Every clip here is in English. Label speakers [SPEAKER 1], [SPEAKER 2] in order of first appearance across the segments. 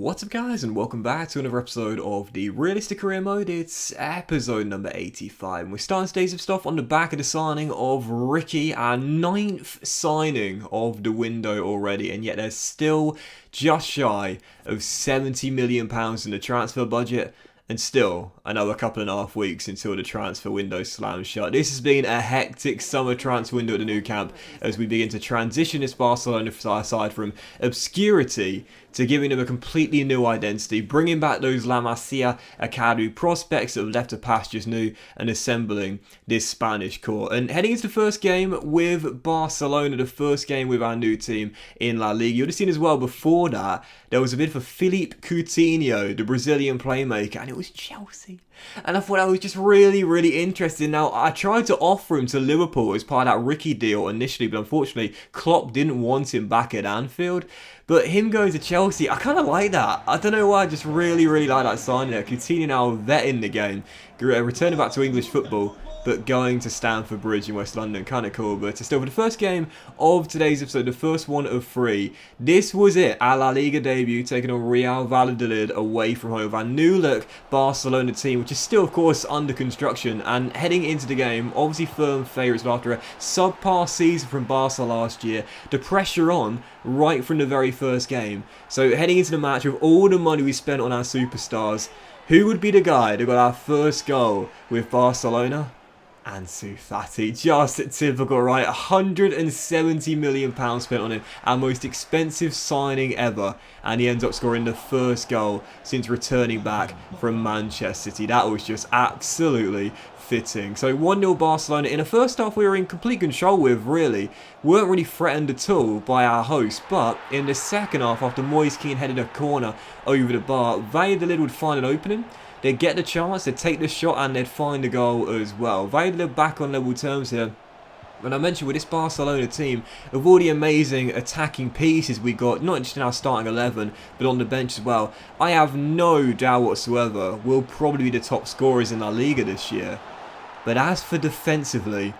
[SPEAKER 1] What's up guys, and welcome back to another episode of the Realistic Career Mode. It's episode number 85 and we're starting today's stuff on the back of the signing of Ricky, our 9th signing of the window already, and yet there's still just shy of £70 million in the transfer budget. And still, another couple and a half weeks until the transfer window slams shut. This has been a hectic summer transfer window at the new camp as we begin to transition this Barcelona side from obscurity to giving them a completely new identity, bringing back those La Masia Academy prospects that have left the pastures new and assembling this Spanish core. And heading into the first game with Barcelona, the first game with our new team in La Liga. You would have seen as well before that, there was a bid for Philippe Coutinho, the Brazilian playmaker, and it was Chelsea. And I thought that was just really interesting. Now, I tried to offer him to Liverpool as part of that Ricky deal initially, but unfortunately, Klopp didn't want him back at Anfield. But him going to Chelsea, I kind of like that. I don't know why, I just really like that signing there. Coutinho now a vet in the game, returning back to English football, but going to Stamford Bridge in West London. Kind of cool. But still, for the first game of today's episode, the first one of 3, this was it. Our La Liga debut, taking on Real Valladolid away from home. Our new look Barcelona team, which is still, of course, under construction. And heading into the game, obviously firm favourites after a subpar season from Barca last year. The pressure on right from the very first game. So heading into the match with all the money we spent on our superstars, who would be the guy that got our first goal with Barcelona? Ansu Fati, just typical, right? £170 million spent on him, our most expensive signing ever, and he ends up scoring the first goal since returning back from Manchester City. That was just absolutely fitting. So 1-0 Barcelona. In the first half we were in complete control with, really. Weren't really threatened at all by our host, but in the second half, after Moise Kean headed a corner over the bar, Valladolid would find an opening. They'd get the chance, they'd take the shot, and they'd find the goal as well. Valladolid back on level terms here. And I mentioned with this Barcelona team, of all the amazing attacking pieces we got, not just in our starting 11, but on the bench as well, I have no doubt whatsoever we'll probably be the top scorers in La Liga this year. But as for defensively,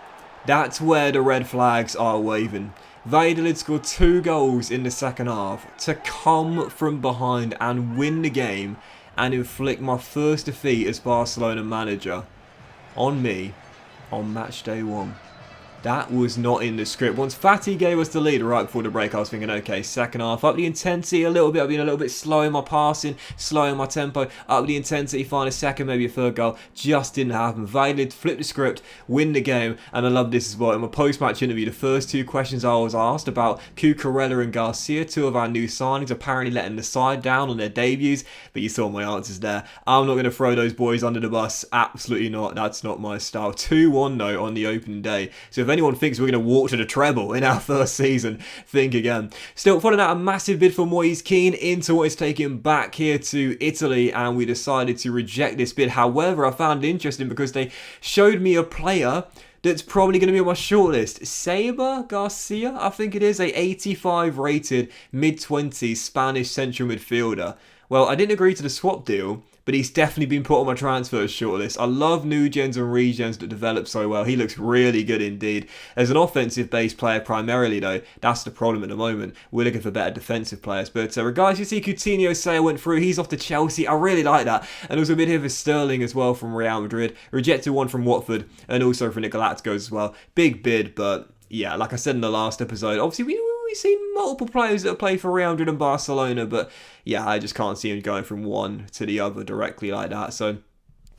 [SPEAKER 1] that's where the red flags are waving. Valladolid scored 2 goals in the second half to come from behind and win the game and inflict my first defeat as Barcelona manager on me on match day 1. That was not in the script. Once Fati gave us the lead right before the break, I was thinking, okay, second half, up the intensity a little bit. I've been a little bit slow in my passing, slow in my tempo, up the intensity, find a second, maybe a third goal. Just didn't happen. Valladolid flipped the script, win the game, and I love this as well. In my post-match interview, the first 2 questions I was asked about Cucurella and Garcia, 2 of our new signings, apparently letting the side down on their debuts, but you saw my answers there. I'm not going to throw those boys under the bus. Absolutely not. That's not my style. 2-1 though on the opening day. So if anyone thinks we're going to walk to the treble in our first season, think again. Still, following out a massive bid for Moise Kean into what is taking back here to Italy, and we decided to reject this bid. However, I found it interesting because they showed me a player that's probably going to be on my shortlist. Saber Garcia, I think it is, a 85 rated mid-20s Spanish central midfielder. Well, I didn't agree to the swap deal, but he's definitely been put on my transfers shortlist. I love new gens and regens that develop so well. He looks really good indeed. As an offensive-based player primarily, though, that's the problem at the moment. We're looking for better defensive players. But regardless, you see Coutinho sale went through. He's off to Chelsea. I really like that. And also a bit here for Sterling as well from Real Madrid. Rejected one from Watford, and also for Galacticos as well. Big bid, but yeah, like I said in the last episode, obviously we've seen multiple players that have played for Real Madrid and Barcelona, but yeah, I just can't see him going from one to the other directly like that. So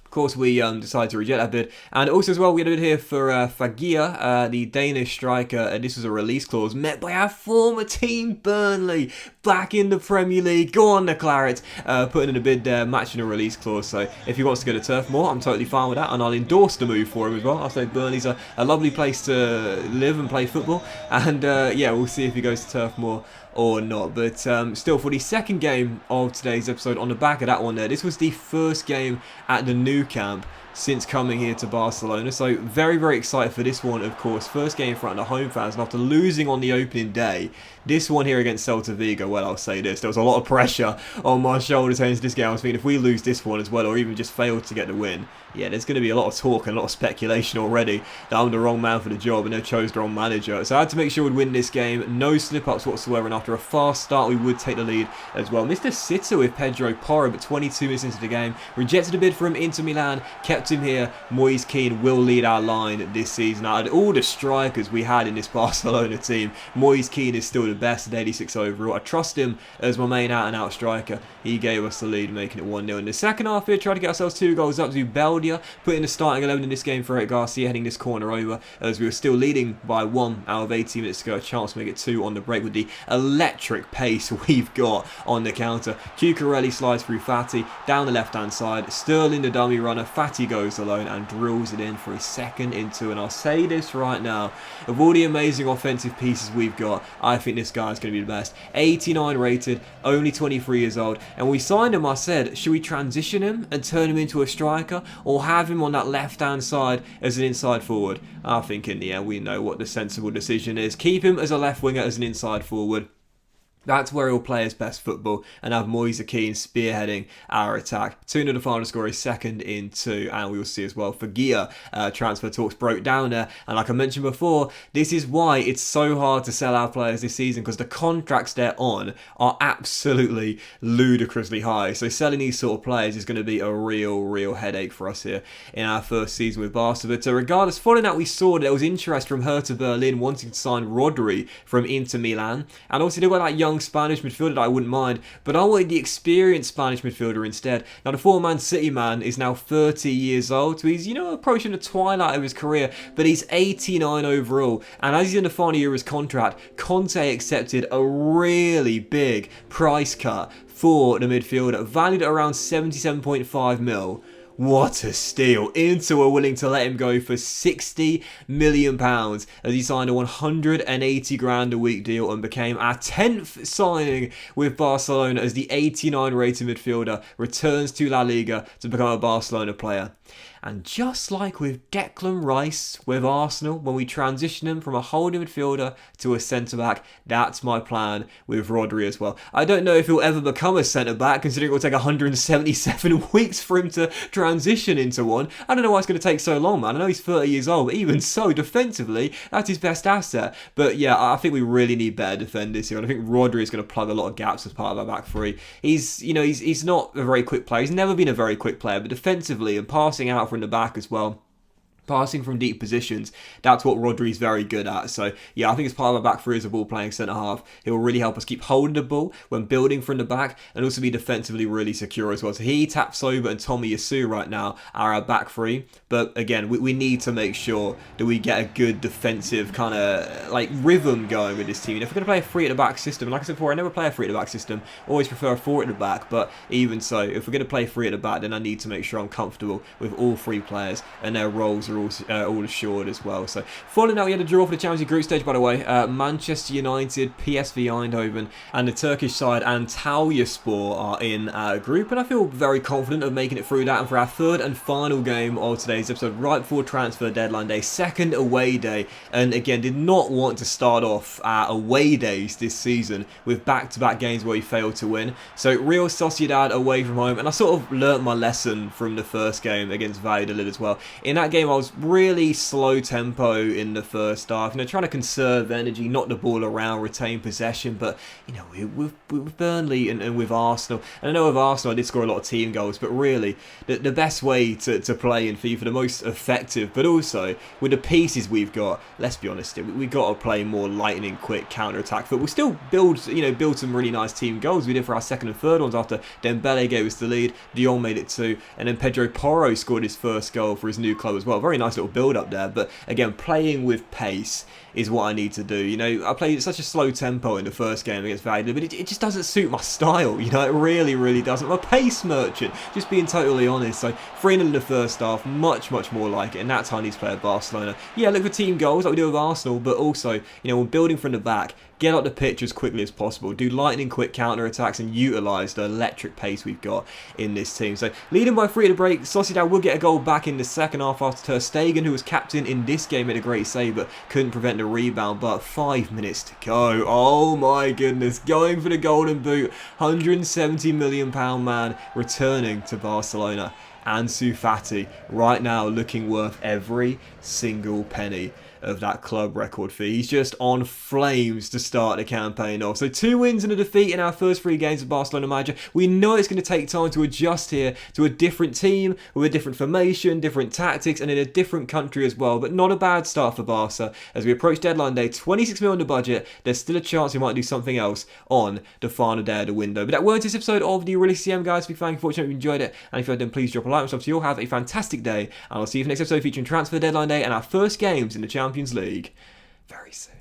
[SPEAKER 1] of course, we decided to reject that bid. And also as well, we had a bid here for Fagia, the Danish striker. And this was a release clause met by our former team, Burnley, back in the Premier League. Go on the Claret, putting in a bid there, matching a release clause. So if he wants to go to Turf Moor, I'm totally fine with that. And I'll endorse the move for him as well. I'll say Burnley's a lovely place to live and play football. And yeah, we'll see if he goes to Turf Moor or not. But still, for the second game of today's episode, on the back of that one there, this was the first game at the new camp since coming here to Barcelona. So very, very excited for this one, of course. First game in front of the home fans, and after losing on the opening day, this one here against Celta Vigo, well, I'll say this, there was a lot of pressure on my shoulders heading into this game. I was thinking if we lose this one as well, or even just fail to get the win, yeah, there's going to be a lot of talk and a lot of speculation already that I'm the wrong man for the job and they chose the wrong manager. So I had to make sure we'd win this game. No slip-ups whatsoever, and after a fast start, we would take the lead as well. Mr. Sitter with Pedro Porro, but 22 minutes into the game, rejected a bid from Inter Milan, kept him here. Moise Kean will lead our line this season. Out of all the strikers we had in this Barcelona team, Moise Kean is still the best at 86 overall. I trust him as my main out-and-out striker. He gave us the lead, making it 1-0. In the second half here, tried to get ourselves 2 goals up to Beldia, putting the starting 11 in this game for Eric Garcia, heading this corner over as we were still leading by 1 out of 18 minutes to go. A chance to make it 2 on the break with the electric pace we've got on the counter. Cucurelli slides through Fati, down the left-hand side. Sterling, the dummy runner. Fati goes alone and drills it in for his second into. And I'll say this right now, of all the amazing offensive pieces we've got, I think this guy's going to be the best. 89 rated, only 23 years old. And we signed him, I said, should we transition him and turn him into a striker, or have him on that left-hand side as an inside forward? I think in the end we know what the sensible decision is. Keep him as a left winger, as an inside forward. That's where he'll play his best football, and have Moise Kean spearheading our attack. 2-0 the final score is second in 2, and we will see as well Fagir transfer talks broke down there. And like I mentioned before, this is why it's so hard to sell our players this season, because the contracts they're on are absolutely ludicrously high. So selling these sort of players is going to be a real headache for us here in our first season with Barcelona. But regardless, following that, we saw that there was interest from Hertha Berlin wanting to sign Rodri from Inter Milan, and obviously they've got that young Spanish midfielder that I wouldn't mind, but I wanted the experienced Spanish midfielder instead. Now the former Man City man is now 30 years old, so he's, you know, approaching the twilight of his career, but he's 89 overall, and as he's in the final year of his contract, Conte accepted a really big price cut for the midfielder, valued at around 77.5 mil. What a steal. Inter were willing to let him go for £60 million as he signed a 180 grand a week deal and became our 10th signing with Barcelona, as the 89 rated midfielder returns to La Liga to become a Barcelona player. And just like with Declan Rice with Arsenal, when we transition him from a holding midfielder to a centre-back, that's my plan with Rodri as well. I don't know if he'll ever become a centre-back, considering it will take 177 weeks for him to transition into one. I don't know why it's going to take so long, man. I know he's 30 years old, but even so, defensively, that's his best asset. But yeah, I think we really need better defenders here, and I think Rodri is going to plug a lot of gaps as part of our back three. He's not a very quick player. He's never been a very quick player, but defensively and passing out from the back as well, passing from deep positions, that's what Rodri's very good at. So yeah, I think as part of our back three as a ball playing centre half, he'll really help us keep holding the ball when building from the back, and also be defensively really secure as well. So he, Tapsoba and Tommy Yasu right now are our back three, but again, we need to make sure that we get a good defensive kind of like rhythm going with this team. And if we're going to play a 3 at the back system, and like I said before, I never play a 3 at the back system, always prefer a 4 at the back, but even so, if we're going to play 3 at the back, then I need to make sure I'm comfortable with all 3 players and their roles are all assured as well. So following that, we had a draw for the Champions League group stage, by the way. Manchester United, PSV Eindhoven, and the Turkish side Antalyaspor are in our group, and I feel very confident of making it through that. And for our third and final game of today's episode, right before transfer deadline day, second away day, and again, did not want to start off our away days this season with back-to-back games where we failed to win. So Real Sociedad away from home, and I sort of learnt my lesson from the first game against Valladolid as well. In that game, I was really slow tempo in the first half, trying to conserve energy, knock the ball around, retain possession. But with Burnley and with Arsenal, and I know with Arsenal I did score a lot of team goals, but really the best way to play in FIFA, the most effective, but also with the pieces we've got, let's be honest, we've got to play more lightning quick counter-attack. But we'll still build some really nice team goals. We did for our second and third ones after Dembele gave us the lead, De Jong made it 2, and then Pedro Porro scored his first goal for his new club as well. Very nice little build up there, but again, playing with pace is what I need to do. I played such a slow tempo in the first game against Valladolid, but it just doesn't suit my style. It really doesn't. I'm a pace merchant, just being totally honest. So 3-0 in the first half, much more like it, and that's how I need to play at Barcelona. Yeah, look for team goals like we do with Arsenal, but also, when building from the back, get up the pitch as quickly as possible, do lightning quick counter-attacks and utilise the electric pace we've got in this team. So leading by 3 at the break, Sociedad will get a goal back in the second half after Ter Stegen, who was captain in this game, made a great save but couldn't prevent the rebound. But 5 minutes to go. Oh my goodness, going for the golden boot. £170 million man returning to Barcelona. Ansu Fati right now looking worth every single penny of that club record fee. He's just on flames to start the campaign off. So 2 wins and a defeat in our first 3 games of Barcelona manager. We know it's going to take time to adjust here to a different team with a different formation, different tactics, and in a different country as well. But not a bad start for Barca. As we approach deadline day, 26 million on the budget. There's still a chance we might do something else on the final day of the window. But that was this episode of the Really CM, guys. If you fortunate you enjoyed it, and if you have, then please drop a like and subscribe. So you'll have a fantastic day, and I'll see you for the next episode featuring transfer deadline day and our first games in the Champions League very soon.